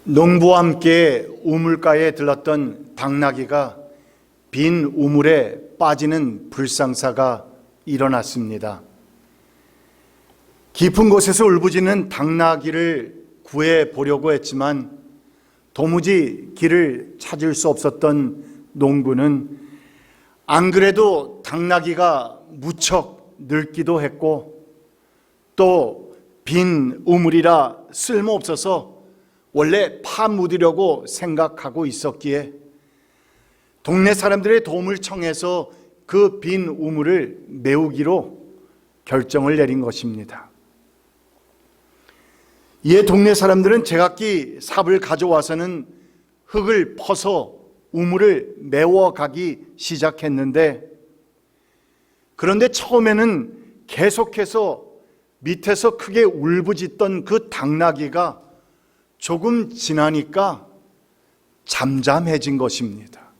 농부와 함께 우물가에 들렀던 당나귀가 빈 우물에 빠지는 불상사가 일어났습니다. 깊은 곳에서 울부짖는 당나귀를 구해 보려고 했지만 도무지 길을 찾을 수 없었던 농부는 안 그래도 당나귀가 무척 늙기도 했고 또 빈 우물이라 쓸모없어서 원래 파묻으려고 생각하고 있었기에 동네 사람들의 도움을 청해서 그 빈 우물을 메우기로 결정을 내린 것입니다. 이에 동네 사람들은 제각기 삽을 가져와서는 흙을 퍼서 우물을 메워가기 시작했는데, 그런데 처음에는 계속해서 밑에서 크게 울부짖던 그 당나귀가 조금 지나니까 잠잠해진 것입니다.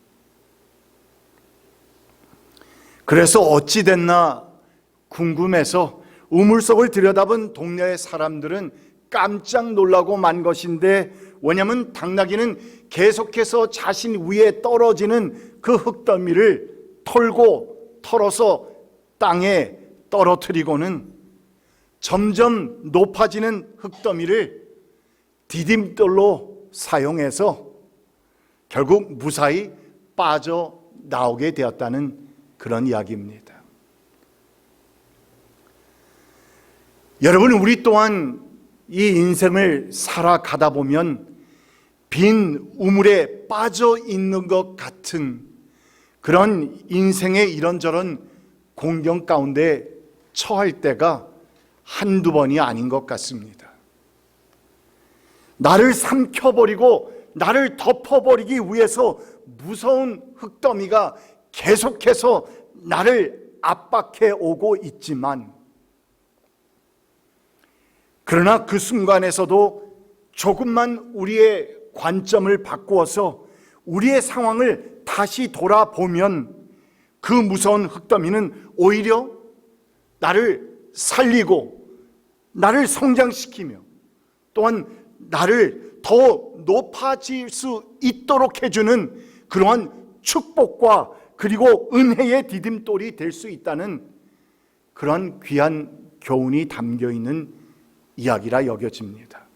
그래서 어찌 됐나 궁금해서 우물 속을 들여다본 동네의 사람들은 깜짝 놀라고 만 것인데, 왜냐하면 당나귀는 계속해서 자신 위에 떨어지는 그 흙더미를 털어서 땅에 떨어뜨리고는 점점 높아지는 흙더미를 디딤돌로 사용해서 결국 무사히 빠져나오게 되었다는 그런 이야기입니다. 여러분, 우리 또한 이 인생을 살아가다 보면 빈 우물에 빠져 있는 것 같은 그런 인생의 이런저런 공경 가운데 처할 때가 한두 번이 아닌 것 같습니다. 나를 삼켜버리고 나를 덮어버리기 위해서 무서운 흙더미가 계속해서 나를 압박해 오고 있지만, 그러나 그 순간에서도 조금만 우리의 관점을 바꾸어서 우리의 상황을 다시 돌아보면 그 무서운 흙더미는 오히려 나를 살리고 나를 성장시키며 또한 나를 더 높아질 수 있도록 해주는 그러한 축복과 그리고 은혜의 디딤돌이 될 수 있다는 그런 귀한 교훈이 담겨 있는 이야기라 여겨집니다.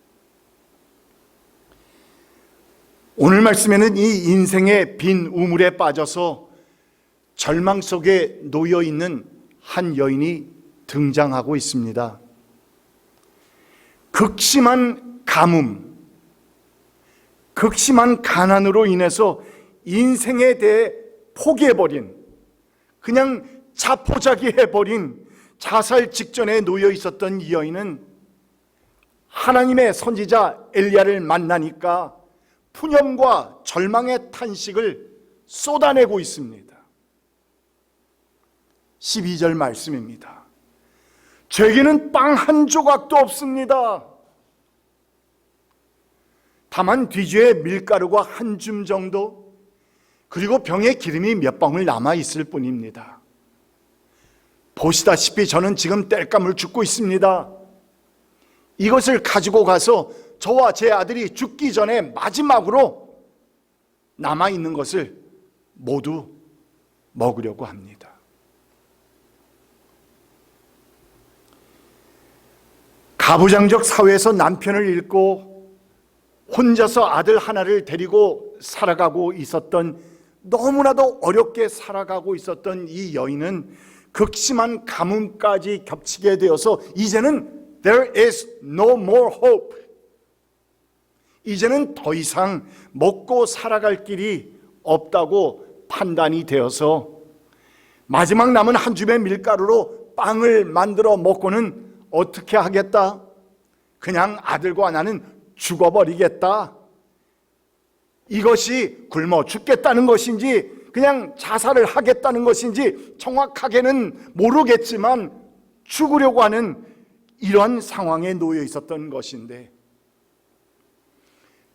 오늘 말씀에는 이 인생의 빈 우물에 빠져서 절망 속에 놓여 있는 한 여인이 등장하고 있습니다. 극심한 가뭄, 극심한 가난으로 인해서 인생에 대해 포기해버린, 그냥 자포자기해버린 자살 직전에 놓여 있었던 이 여인은 하나님의 선지자 엘리야를 만나니까 푸념과 절망의 탄식을 쏟아내고 있습니다. 12절 말씀입니다. 제게는 빵 한 조각도 없습니다. 다만 뒤주에 밀가루가 한 줌 정도, 그리고 병에 기름이 몇 방울 남아 있을 뿐입니다. 보시다시피 저는 지금 땔감을 죽고 있습니다. 이것을 가지고 가서 저와 제 아들이 죽기 전에 마지막으로 남아있는 것을 모두 먹으려고 합니다. 가부장적 사회에서 남편을 잃고 혼자서 아들 하나를 데리고 살아가고 있었던, 너무나도 어렵게 살아가고 있었던 이 여인은 극심한 가뭄까지 겹치게 되어서 이제는 There is no more hope. 이제는 더 이상 먹고 살아갈 길이 없다고 판단이 되어서 마지막 남은 한 줌의 밀가루로 빵을 만들어 먹고는 어떻게 하겠다? 그냥 아들과 나는 죽어버리겠다. 이것이 굶어 죽겠다는 것인지 그냥 자살을 하겠다는 것인지 정확하게는 모르겠지만 죽으려고 하는 이러한 상황에 놓여 있었던 것인데,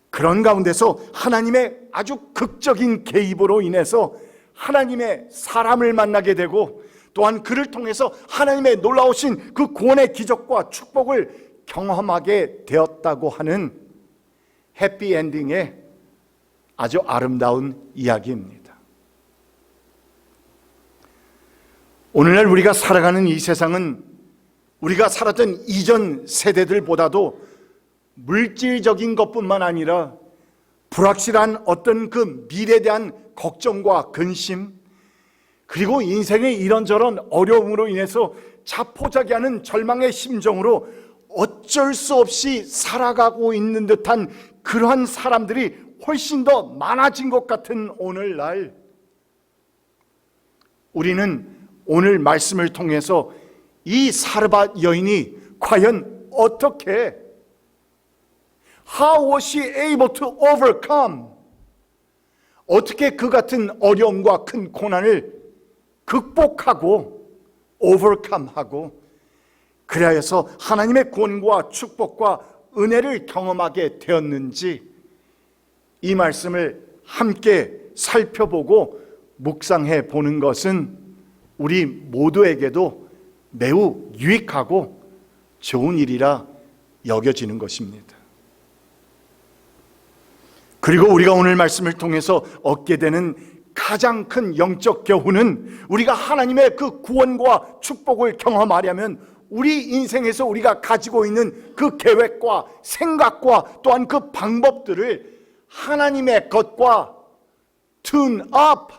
그런 가운데서 하나님의 아주 극적인 개입으로 인해서 하나님의 사람을 만나게 되고, 또한 그를 통해서 하나님의 놀라우신 그 구원의 기적과 축복을 경험하게 되었다고 하는 해피엔딩의 아주 아름다운 이야기입니다. 오늘날 우리가 살아가는 이 세상은 우리가 살았던 이전 세대들보다도 물질적인 것뿐만 아니라 불확실한 어떤 그 미래에 대한 걱정과 근심, 그리고 인생의 이런저런 어려움으로 인해서 자포자기하는 절망의 심정으로 어쩔 수 없이 살아가고 있는 듯한 그러한 사람들이 훨씬 더 많아진 것 같은 오늘날, 우리는 오늘 말씀을 통해서 이 사르밧 여인이 과연 어떻게, How was she able to overcome? 어떻게 그 같은 어려움과 큰 고난을 극복하고 overcome하고 그리하여서 하나님의 구원과 축복과 은혜를 경험하게 되었는지, 이 말씀을 함께 살펴보고 묵상해 보는 것은 우리 모두에게도 매우 유익하고 좋은 일이라 여겨지는 것입니다. 그리고 우리가 오늘 말씀을 통해서 얻게 되는 가장 큰 영적 교훈은, 우리가 하나님의 그 구원과 축복을 경험하려면 우리 인생에서 우리가 가지고 있는 그 계획과 생각과 또한 그 방법들을 하나님의 것과 tune up,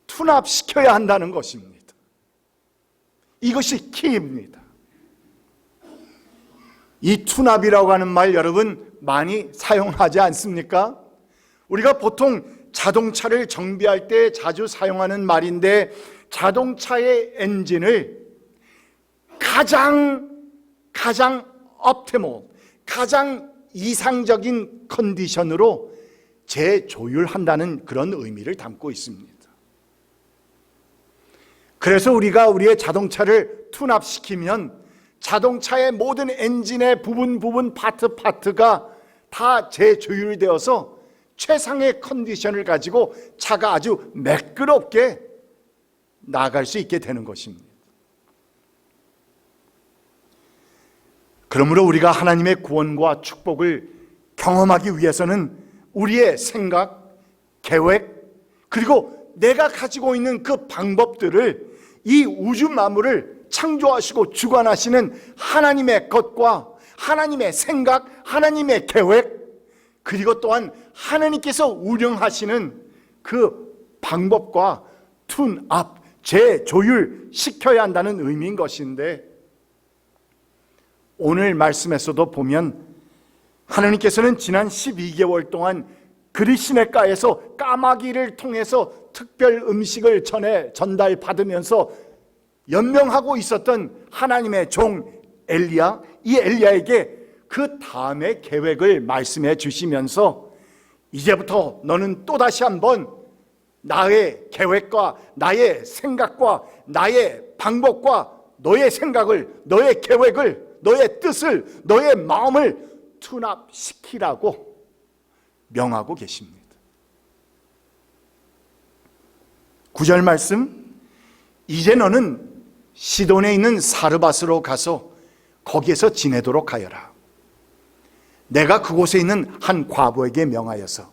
투납시켜야 한다는 것입니다. 이것이 키입니다. 이 투납이라고 하는 말 여러분 많이 사용하지 않습니까? 우리가 보통 자동차를 정비할 때 자주 사용하는 말인데, 자동차의 엔진을 가장 옵티멀, 가장 이상적인 컨디션으로 재조율한다는 그런 의미를 담고 있습니다. 그래서 우리가 우리의 자동차를 투납시키면 자동차의 모든 엔진의 부분 파트가 다 재조율되어서 최상의 컨디션을 가지고 차가 아주 매끄럽게 나아갈 수 있게 되는 것입니다. 그러므로 우리가 하나님의 구원과 축복을 경험하기 위해서는 우리의 생각, 계획, 그리고 내가 가지고 있는 그 방법들을 이 우주 만물을 창조하시고 주관하시는 하나님의 것과 하나님의 생각, 하나님의 계획, 그리고 또한 하나님께서 운영하시는 그 방법과 툰업, 재조율 시켜야 한다는 의미인 것인데, 오늘 말씀에서도 보면 하나님께서는 지난 12개월 동안 그리시네가에서 까마귀를 통해서 특별 음식을 전달받으면서 연명하고 있었던 하나님의 종 엘리야, 이 엘리야에게 그 다음의 계획을 말씀해 주시면서, 이제부터 너는 또다시 한번 나의 계획과 나의 생각과 나의 방법과 너의 생각을, 너의 계획을, 너의 뜻을, 너의 마음을 투납시키라고 명하고 계십니다. 9절 말씀, 이제 너는 시돈에 있는 사르밧으로 가서 거기에서 지내도록 하여라. 내가 그곳에 있는 한 과부에게 명하여서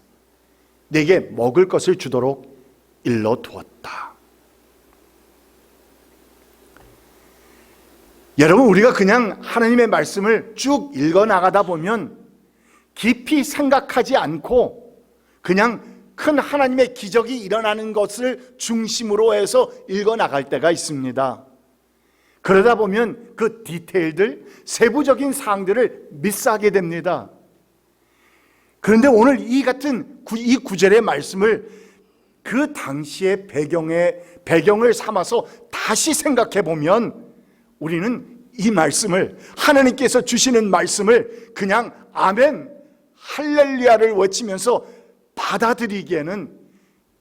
내게 먹을 것을 주도록 일러 두었다. 여러분, 우리가 그냥 하나님의 말씀을 쭉 읽어 나가다 보면 깊이 생각하지 않고 그냥 큰 하나님의 기적이 일어나는 것을 중심으로 해서 읽어 나갈 때가 있습니다. 그러다 보면 그 디테일들, 세부적인 사항들을 미스하게 됩니다. 그런데 오늘 이 같은 이 구절의 말씀을 그 당시의 배경을 삼아서 다시 생각해 보면, 우리는 이 말씀을, 하나님께서 주시는 말씀을 그냥 아멘, 할렐루야를 외치면서 받아들이기에는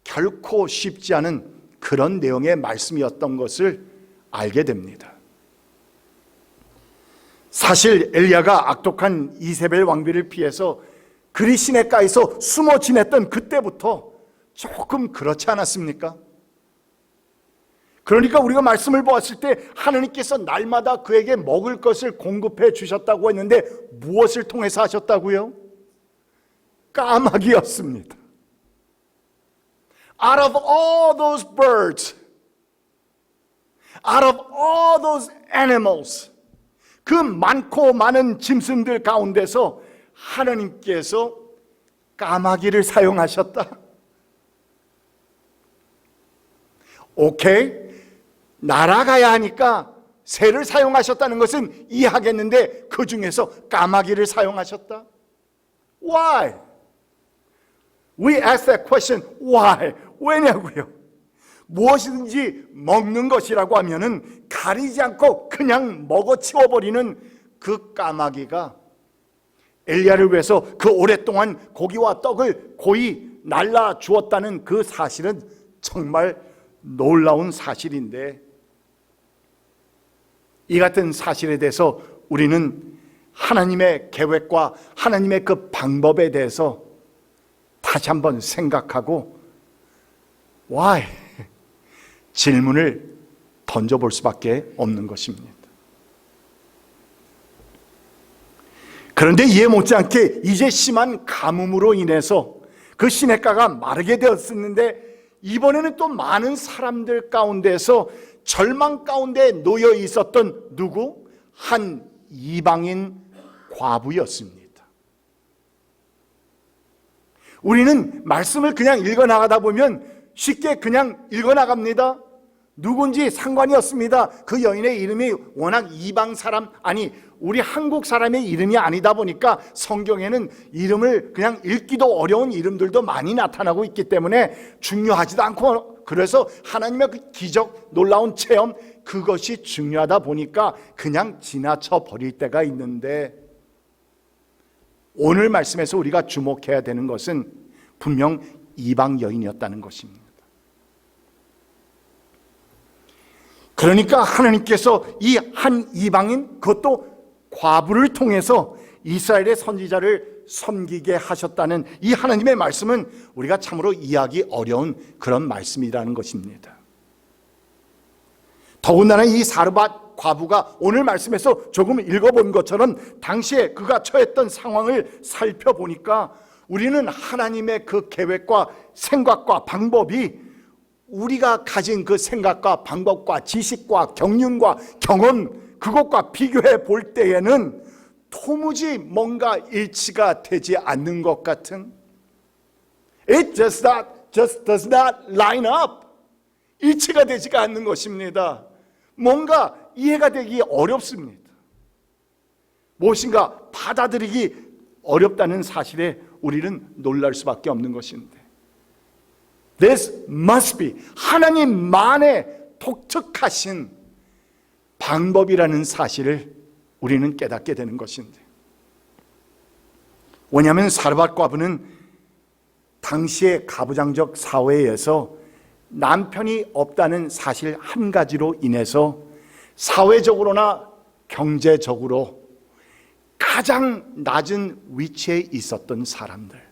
결코 쉽지 않은 그런 내용의 말씀이었던 것을 알게 됩니다. 사실 엘리야가 악독한 이세벨 왕비를 피해서 그리시네가에서 숨어 지냈던 그때부터 조금 그렇지 않았습니까? 그러니까 우리가 말씀을 보았을 때 하나님께서 날마다 그에게 먹을 것을 공급해 주셨다고 했는데 무엇을 통해서 하셨다고요? 까마귀였습니다. Out of all those birds, out of all those animals, 그 많고 많은 짐승들 가운데서 하나님께서 까마귀를 사용하셨다. 오케이, 날아가야 하니까 새를 사용하셨다는 것은 이해하겠는데 그 중에서 까마귀를 사용하셨다? Why? We ask that question, why? 왜냐고요? 무엇이든지 먹는 것이라고 하면은 가리지 않고 그냥 먹어 치워버리는 그 까마귀가 엘리야를 위해서 그 오랫동안 고기와 떡을 고이 날라 주었다는 그 사실은 정말 놀라운 사실인데, 이 같은 사실에 대해서 우리는 하나님의 계획과 하나님의 그 방법에 대해서 다시 한번 생각하고 why? 질문을 던져볼 수밖에 없는 것입니다. 그런데 이해 못지않게 이제 심한 가뭄으로 인해서 그 시냇가가 마르게 되었었는데, 이번에는 또 많은 사람들 가운데서 절망 가운데 놓여 있었던 누구? 한 이방인 과부였습니다. 우리는 말씀을 그냥 읽어나가다 보면 쉽게 그냥 읽어나갑니다. 누군지 상관이 없습니다. 그 여인의 이름이 워낙 이방 사람, 아니 우리 한국 사람의 이름이 아니다 보니까 성경에는 이름을 그냥 읽기도 어려운 이름들도 많이 나타나고 있기 때문에 중요하지도 않고, 그래서 하나님의 그 기적, 놀라운 체험, 그것이 중요하다 보니까 그냥 지나쳐 버릴 때가 있는데, 오늘 말씀에서 우리가 주목해야 되는 것은 분명 이방 여인이었다는 것입니다. 그러니까 하나님께서 이 한 이방인, 그것도 과부를 통해서 이스라엘의 선지자를 섬기게 하셨다는 이 하나님의 말씀은 우리가 참으로 이해하기 어려운 그런 말씀이라는 것입니다. 더군다나 이 사르밧 과부가 오늘 말씀에서 조금 읽어본 것처럼 당시에 그가 처했던 상황을 살펴보니까 우리는 하나님의 그 계획과 생각과 방법이 우리가 가진 그 생각과 방법과 지식과 경륜과 경험, 그것과 비교해 볼 때에는 도무지 뭔가 일치가 되지 않는 것 같은, It just does not line up. 일치가 되지가 않는 것입니다. 뭔가 이해가 되기 어렵습니다. 무엇인가 받아들이기 어렵다는 사실에 우리는 놀랄 수밖에 없는 것인데, This must be 하나님만의 독특하신 방법이라는 사실을 우리는 깨닫게 되는 것인데, 왜냐하면 사르밧 과부는 당시의 가부장적 사회에서 남편이 없다는 사실 한 가지로 인해서 사회적으로나 경제적으로 가장 낮은 위치에 있었던 사람들,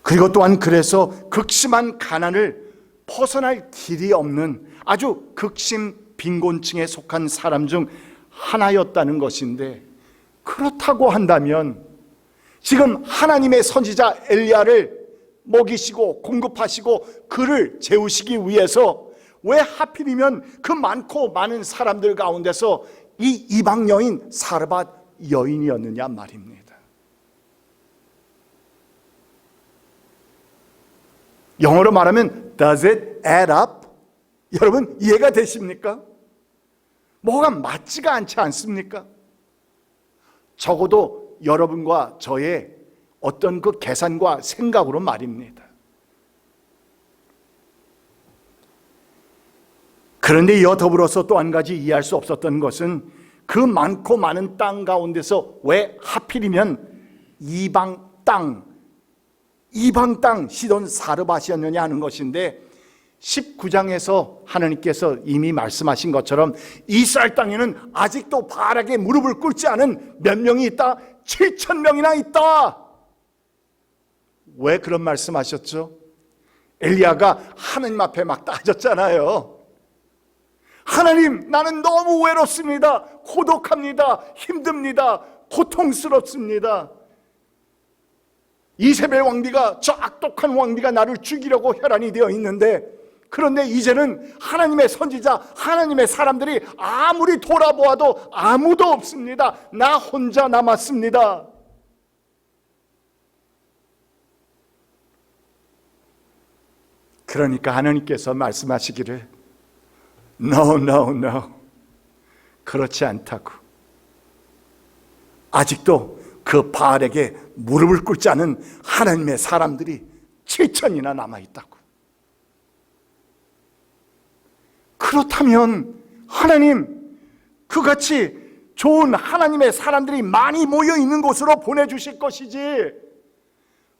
그리고 또한 그래서 극심한 가난을 벗어날 길이 없는 아주 극심 빈곤층에 속한 사람 중 하나였다는 것인데, 그렇다고 한다면 지금 하나님의 선지자 엘리야를 먹이시고 공급하시고 그를 재우시기 위해서 왜 하필이면 그 많고 많은 사람들 가운데서 이 이방 여인 사르밧 여인이었느냐 말입니다. 영어로 말하면 Does it add up? 여러분 이해가 되십니까? 뭐가 맞지가 않지 않습니까? 적어도 여러분과 저의 어떤 그 계산과 생각으로 말입니다. 그런데 이와 더불어서 또 한 가지 이해할 수 없었던 것은 그 많고 많은 땅 가운데서 왜 하필이면 이방 땅 시돈 사르밧이었느냐 하는 것인데, 19장에서 하나님께서 이미 말씀하신 것처럼 이스라엘 땅에는 아직도 바알에게 무릎을 꿇지 않은 몇 명이 있다? 7,000명이나 있다. 왜 그런 말씀하셨죠? 엘리야가 하나님 앞에 막 따졌잖아요. 하나님, 나는 너무 외롭습니다. 고독합니다. 힘듭니다. 고통스럽습니다. 이세벨 왕비가, 저 악독한 왕비가 나를 죽이려고 혈안이 되어 있는데, 그런데 이제는 하나님의 선지자, 하나님의 사람들이 아무리 돌아보아도 아무도 없습니다. 나 혼자 남았습니다. 그러니까 하나님께서 말씀하시기를 No, no, no. 그렇지 않다고. 아직도 그 바알에게 무릎을 꿇지 않은 하나님의 사람들이 7천이나 남아있다고. 그렇다면 하나님, 그같이 좋은 하나님의 사람들이 많이 모여있는 곳으로 보내주실 것이지,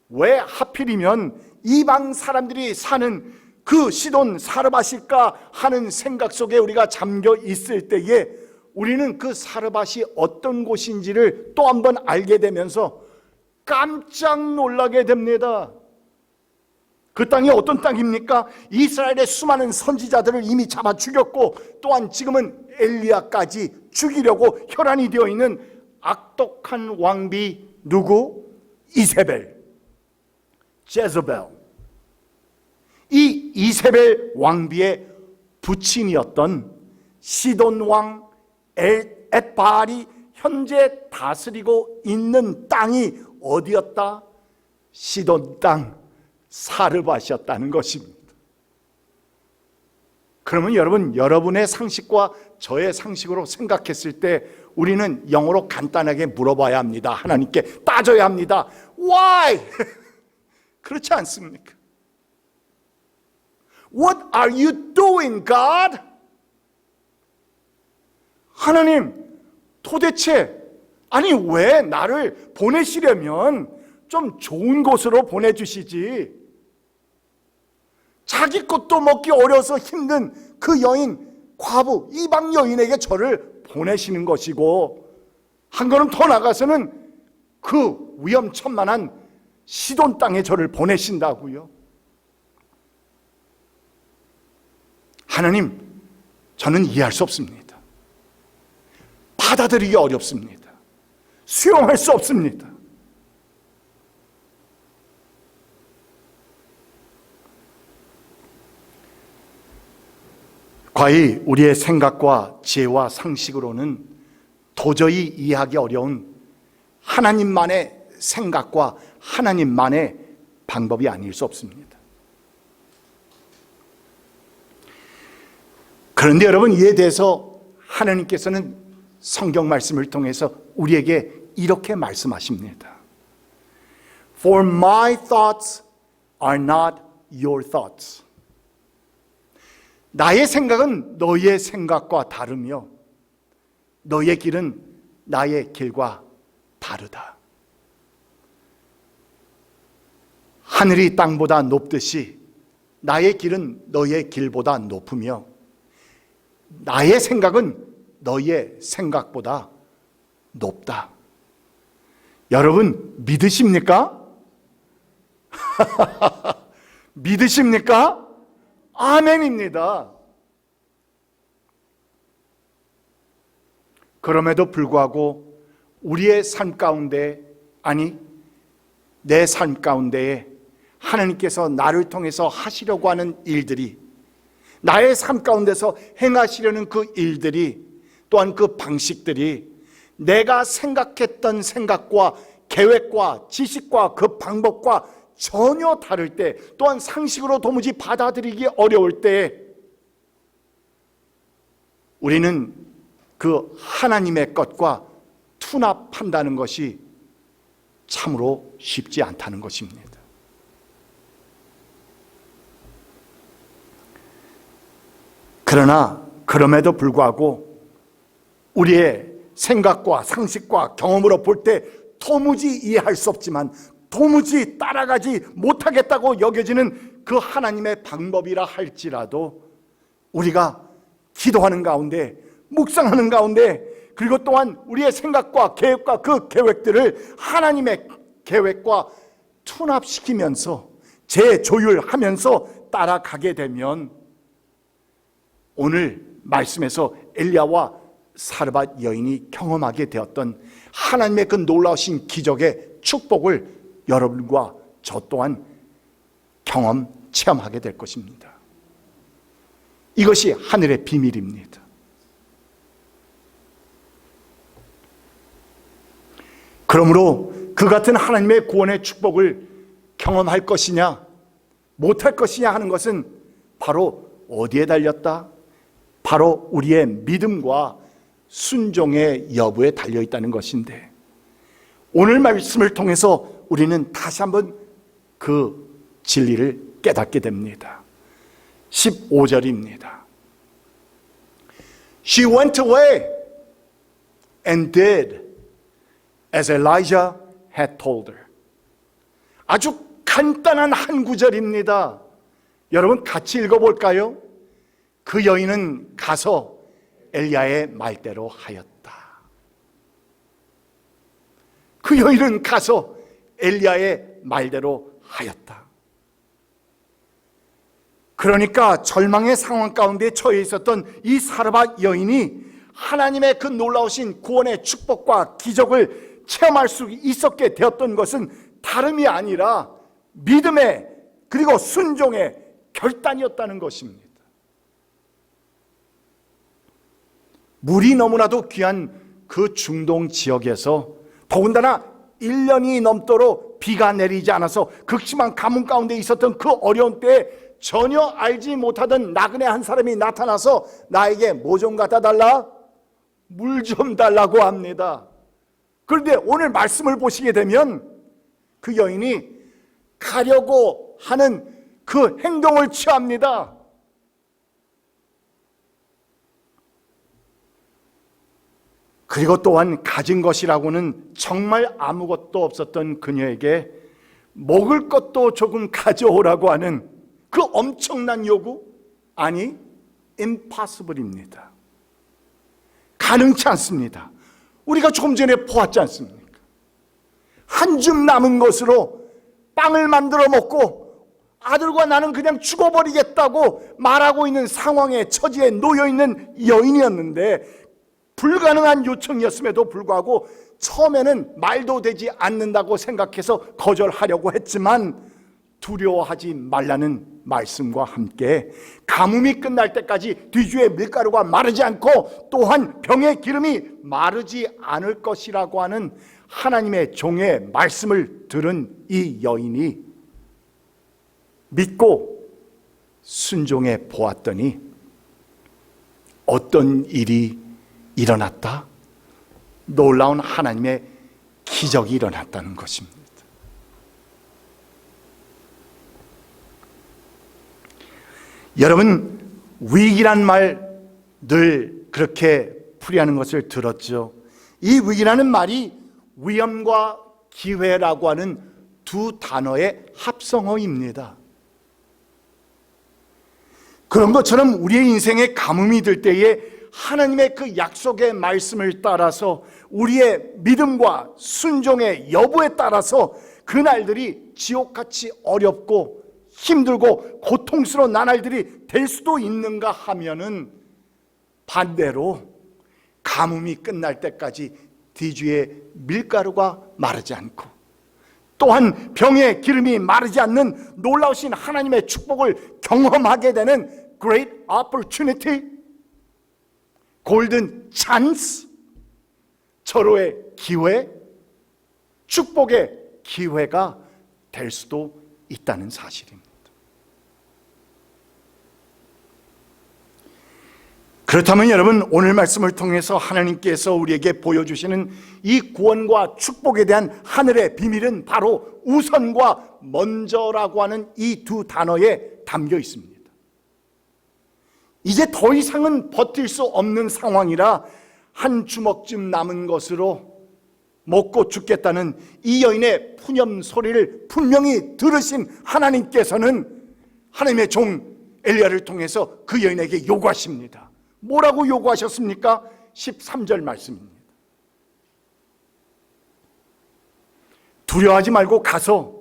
왜 하필이면 이방 사람들이 사는 그 시돈 사르밧일까 하는 생각 속에 우리가 잠겨 있을 때에 우리는 그 사르밧이 어떤 곳인지를 또 한 번 알게 되면서 깜짝 놀라게 됩니다. 그 땅이 어떤 땅입니까? 이스라엘의 수많은 선지자들을 이미 잡아 죽였고, 또한 지금은 엘리야까지 죽이려고 혈안이 되어 있는 악독한 왕비 누구? 이세벨, 제즈벨. 이 이세벨 왕비의 부친이었던 시돈 왕 엣바알이 현재 다스리고 있는 땅이 어디였다? 시돈 땅 사르밧이었다는 것입니다. 그러면 여러분의 상식과 저의 상식으로 생각했을 때 우리는 영어로 간단하게 물어봐야 합니다. 하나님께 따져야 합니다. Why? 그렇지 않습니까? What are you doing, God? 하나님, 도대체 아니 왜 나를 보내시려면 좀 좋은 곳으로 보내주시지, 자기 것도 먹기 어려서 힘든 그 여인, 과부, 이방 여인에게 저를 보내시는 것이고, 한 걸음 더 나가서는 그 위험천만한 시돈 땅에 저를 보내신다고요. 하나님, 저는 이해할 수 없습니다. 받아들이기 어렵습니다. 수용할 수 없습니다. 과히 우리의 생각과 지혜와 상식으로는 도저히 이해하기 어려운 하나님만의 생각과 하나님만의 방법이 아닐 수 없습니다. 그런데 여러분, 이에 대해서 하나님께서는 성경 말씀을 통해서 우리에게 이렇게 말씀하십니다. For my thoughts are not your thoughts. 나의 생각은 너의 생각과 다르며 너의 길은 나의 길과 다르다. 하늘이 땅보다 높듯이 나의 길은 너의 길보다 높으며 나의 생각은 너의 생각보다 높다. 여러분, 믿으십니까? 믿으십니까? 아멘입니다. 그럼에도 불구하고 우리의 삶 가운데, 아니 내 삶 가운데에 하나님께서 나를 통해서 하시려고 하는 일들이, 나의 삶 가운데서 행하시려는 그 일들이, 또한 그 방식들이 내가 생각했던 생각과 계획과 지식과 그 방법과 전혀 다를 때, 또한 상식으로 도무지 받아들이기 어려울 때, 우리는 그 하나님의 것과 투납한다는 것이 참으로 쉽지 않다는 것입니다. 그러나 그럼에도 불구하고 우리의 생각과 상식과 경험으로 볼 때 도무지 이해할 수 없지만 도무지 따라가지 못하겠다고 여겨지는 그 하나님의 방법이라 할지라도 우리가 기도하는 가운데, 묵상하는 가운데, 그리고 또한 우리의 생각과 계획과 그 계획들을 하나님의 계획과 투납시키면서 재조율하면서 따라가게 되면 오늘 말씀에서 엘리야와 사르밧 여인이 경험하게 되었던 하나님의 그 놀라우신 기적의 축복을 여러분과 저 또한 체험하게 될 것입니다. 이것이 하늘의 비밀입니다. 그러므로 그 같은 하나님의 구원의 축복을 경험할 것이냐 못할 것이냐 하는 것은 바로 어디에 달렸다? 바로 우리의 믿음과 순종의 여부에 달려있다는 것인데, 오늘 말씀을 통해서 우리는 다시 한번 그 진리를 깨닫게 됩니다. 15절입니다. She went away and did as Elijah had told her. 아주 간단한 한 구절입니다. 여러분 같이 읽어볼까요? 그 여인은 가서 엘리야의 말대로 하였다. 그 여인은 가서 엘리야의 말대로 하였다. 그러니까 절망의 상황 가운데 처해 있었던 이 사르밧 여인이 하나님의 그 놀라우신 구원의 축복과 기적을 체험할 수 있었게 되었던 것은 다름이 아니라 믿음의 그리고 순종의 결단이었다는 것입니다. 물이 너무나도 귀한 그 중동 지역에서 더군다나 1년이 넘도록 비가 내리지 않아서 극심한 가뭄 가운데 있었던 그 어려운 때에 전혀 알지 못하던 나그네 한 사람이 나타나서 나에게 뭐 좀 갖다 달라? 물 좀 달라고 합니다. 그런데 오늘 말씀을 보시게 되면 그 여인이 가려고 하는 그 행동을 취합니다. 그리고 또한 가진 것이라고는 정말 아무것도 없었던 그녀에게 먹을 것도 조금 가져오라고 하는 그 엄청난 요구? 아니, impossible입니다. 가능치 않습니다. 우리가 조금 전에 보았지 않습니까? 한 줌 남은 것으로 빵을 만들어 먹고 아들과 나는 그냥 죽어버리겠다고 말하고 있는 상황에 처지에 놓여있는 여인이었는데, 불가능한 요청이었음에도 불구하고 처음에는 말도 되지 않는다고 생각해서 거절하려고 했지만 두려워하지 말라는 말씀과 함께 가뭄이 끝날 때까지 뒤주의 밀가루가 마르지 않고 또한 병의 기름이 마르지 않을 것이라고 하는 하나님의 종의 말씀을 들은 이 여인이 믿고 순종해 보았더니 어떤 일이 일어났다? 놀라운 하나님의 기적이 일어났다는 것입니다. 여러분, 위기란 말 늘 그렇게 풀이하는 것을 들었죠. 이 위기라는 말이 위험과 기회라고 하는 두 단어의 합성어입니다. 그런 것처럼 우리의 인생에 가뭄이 들 때에 하나님의 그 약속의 말씀을 따라서 우리의 믿음과 순종의 여부에 따라서 그날들이 지옥같이 어렵고 힘들고 고통스러운 나날들이 될 수도 있는가 하면은 반대로 가뭄이 끝날 때까지 뒤주의 밀가루가 마르지 않고 또한 병의 기름이 마르지 않는 놀라우신 하나님의 축복을 경험하게 되는 great opportunity, 골든 찬스, 절호의 기회, 축복의 기회가 될 수도 있다는 사실입니다. 그렇다면 여러분, 오늘 말씀을 통해서 하나님께서 우리에게 보여주시는 이 구원과 축복에 대한 하늘의 비밀은 바로 우선과 먼저라고 하는 이 두 단어에 담겨 있습니다. 이제 더 이상은 버틸 수 없는 상황이라 한 주먹쯤 남은 것으로 먹고 죽겠다는 이 여인의 푸념 소리를 분명히 들으신 하나님께서는 하나님의 종 엘리야를 통해서 그 여인에게 요구하십니다. 뭐라고 요구하셨습니까? 13절 말씀입니다. 두려워하지 말고 가서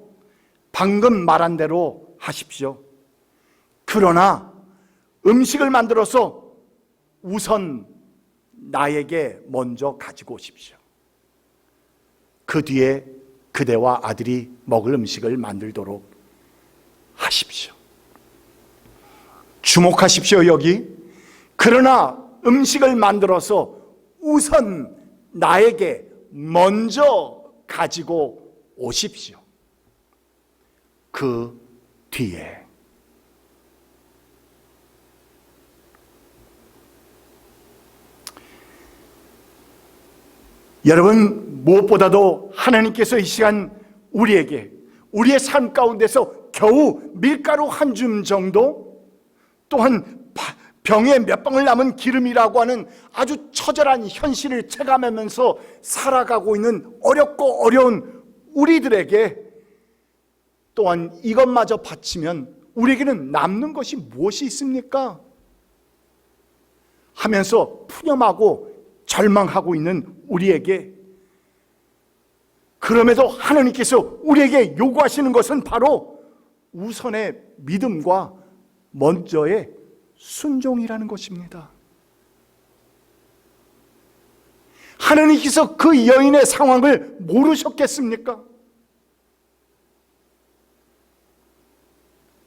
방금 말한 대로 하십시오. 그러나 음식을 만들어서 우선 나에게 먼저 가지고 오십시오. 그 뒤에 그대와 아들이 먹을 음식을 만들도록 하십시오. 주목하십시오. 여기 그러나 음식을 만들어서 우선 나에게 먼저 가지고 오십시오. 그 뒤에 여러분, 무엇보다도 하나님께서 이 시간 우리에게 우리의 삶 가운데서 겨우 밀가루 한 줌 정도, 또한 병에 몇 방울 남은 기름이라고 하는 아주 처절한 현실을 체감하면서 살아가고 있는 어렵고 어려운 우리들에게 또한 이것마저 바치면 우리에게는 남는 것이 무엇이 있습니까? 하면서 푸념하고 절망하고 있는 우리에게, 그럼에도 하나님께서 우리에게 요구하시는 것은 바로 우선의 믿음과 먼저의 순종이라는 것입니다. 하나님께서 그 여인의 상황을 모르셨겠습니까?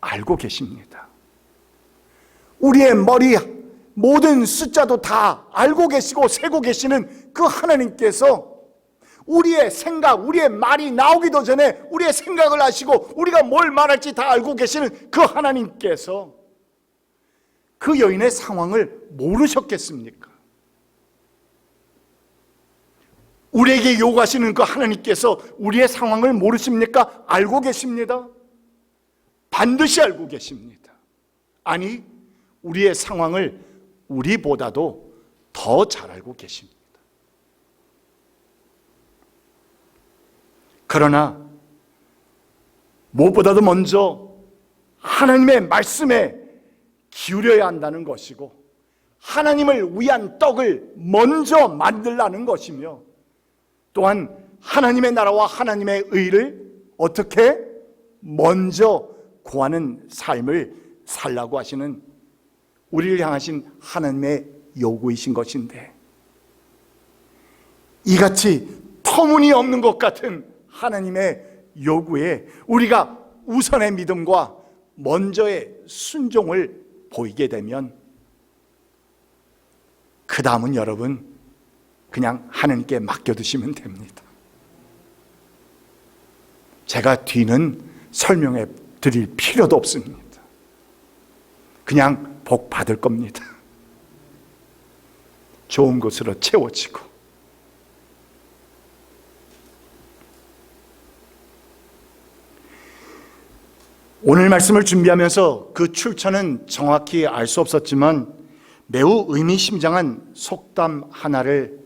알고 계십니다. 우리의 머리 모든 숫자도 다 알고 계시고 세고 계시는 그 하나님께서 우리의 생각, 우리의 말이 나오기도 전에 우리의 생각을 아시고 우리가 뭘 말할지 다 알고 계시는 그 하나님께서 그 여인의 상황을 모르셨겠습니까? 우리에게 요구하시는 그 하나님께서 우리의 상황을 모르십니까? 알고 계십니다. 반드시 알고 계십니다. 아니, 우리의 상황을 우리보다도 더 잘 알고 계십니다. 그러나 무엇보다도 먼저 하나님의 말씀에 기울여야 한다는 것이고, 하나님을 위한 떡을 먼저 만들라는 것이며, 또한 하나님의 나라와 하나님의 의를 어떻게 먼저 구하는 삶을 살라고 하시는 우리를 향하신 하나님의 요구이신 것인데, 이같이 터무니없는 것 같은 하나님의 요구에 우리가 우선의 믿음과 먼저의 순종을 보이게 되면, 그 다음은 여러분 그냥 하나님께 맡겨두시면 됩니다. 제가 뒤는 설명해 드릴 필요도 없습니다. 그냥 복 받을 겁니다. 좋은 것으로 채워지고, 오늘 말씀을 준비하면서 그 출처는 정확히 알 수 없었지만 매우 의미심장한 속담 하나를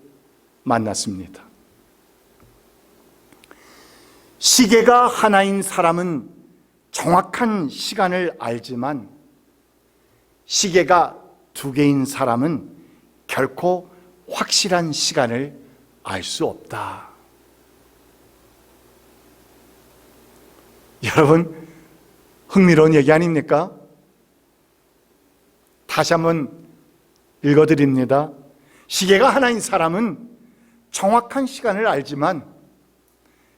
만났습니다. 시계가 하나인 사람은 정확한 시간을 알지만 시계가 두 개인 사람은 결코 확실한 시간을 알 수 없다. 여러분, 흥미로운 얘기 아닙니까? 다시 한번 읽어드립니다. 시계가 하나인 사람은 정확한 시간을 알지만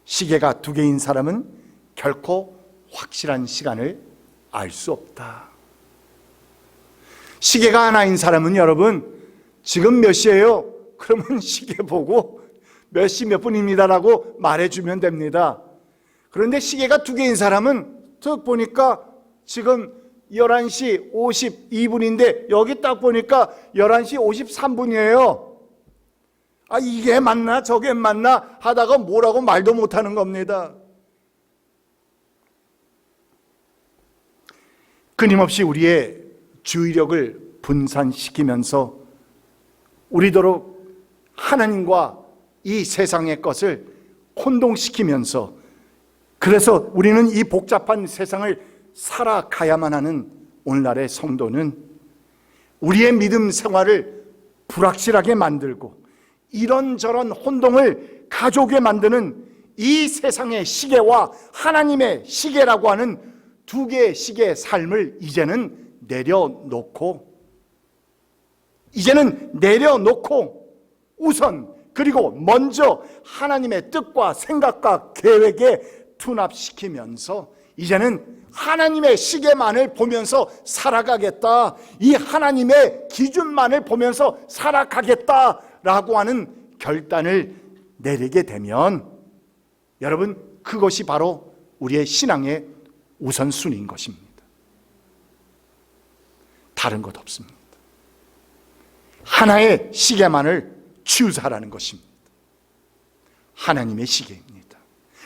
시계가 두 개인 사람은 결코 확실한 시간을 알 수 없다. 시계가 하나인 사람은 여러분, 지금 몇 시예요? 그러면 시계 보고 몇 시 몇 분입니다라고 말해주면 됩니다. 그런데 시계가 두 개인 사람은 딱 보니까 지금 11시 52분인데 여기 딱 보니까 11시 53분이에요. 아, 이게 맞나 저게 맞나 하다가 뭐라고 말도 못하는 겁니다. 끊임없이 우리의 주의력을 분산시키면서 우리도록 하나님과 이 세상의 것을 혼동시키면서, 그래서 우리는 이 복잡한 세상을 살아가야만 하는 오늘날의 성도는 우리의 믿음 생활을 불확실하게 만들고 이런저런 혼동을 가져오게 만드는 이 세상의 시계와 하나님의 시계라고 하는 두 개의 시계의 삶을 이제는 내려놓고 우선 그리고 먼저 하나님의 뜻과 생각과 계획에 투납시키면서 이제는 하나님의 시계만을 보면서 살아가겠다, 이 하나님의 기준만을 보면서 살아가겠다라고 하는 결단을 내리게 되면 여러분, 그것이 바로 우리의 신앙의 우선순위인 것입니다. 다른 것 없습니다. 하나의 시계만을 취우사라는 것입니다. 하나님의 시계입니다.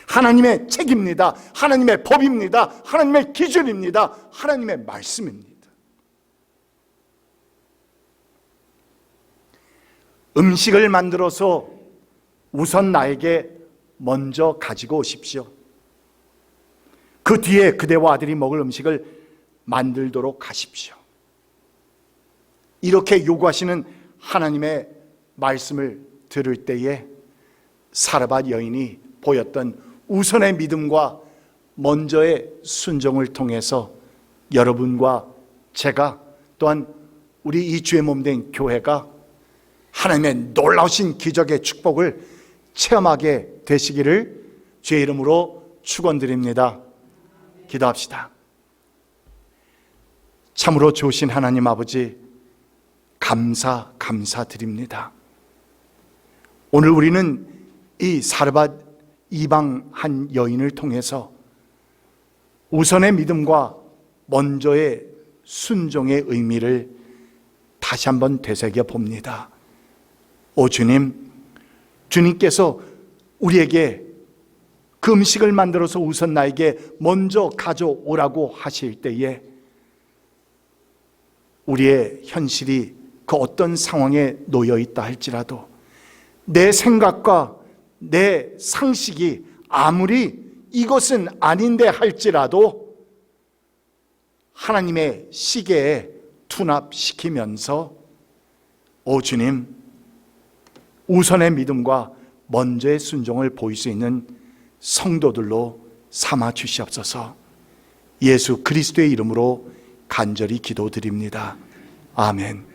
하나님의 책입니다. 하나님의 법입니다. 하나님의 기준입니다. 하나님의 말씀입니다. 음식을 만들어서 우선 나에게 먼저 가지고 오십시오. 그 뒤에 그대와 아들이 먹을 음식을 만들도록 하십시오. 이렇게 요구하시는 하나님의 말씀을 들을 때에 사르밧 여인이 보였던 우선의 믿음과 먼저의 순종을 통해서 여러분과 제가 또한 우리 이 주의 몸된 교회가 하나님의 놀라우신 기적의 축복을 체험하게 되시기를 주의 이름으로 축원드립니다. 기도합시다. 참으로 좋으신 하나님 아버지, 감사드립니다. 오늘 우리는 이 사르밧 이방 한 여인을 통해서 우선의 믿음과 먼저의 순종의 의미를 다시 한번 되새겨 봅니다. 오 주님, 주님께서 우리에게 그 음식을 만들어서 우선 나에게 먼저 가져오라고 하실 때에 우리의 현실이 그 어떤 상황에 놓여 있다 할지라도 내 생각과 내 상식이 아무리 이것은 아닌데 할지라도 하나님의 시계에 투납시키면서 오 주님, 우선의 믿음과 먼저의 순종을 보일 수 있는 성도들로 삼아 주시옵소서. 예수 그리스도의 이름으로 간절히 기도드립니다. 아멘.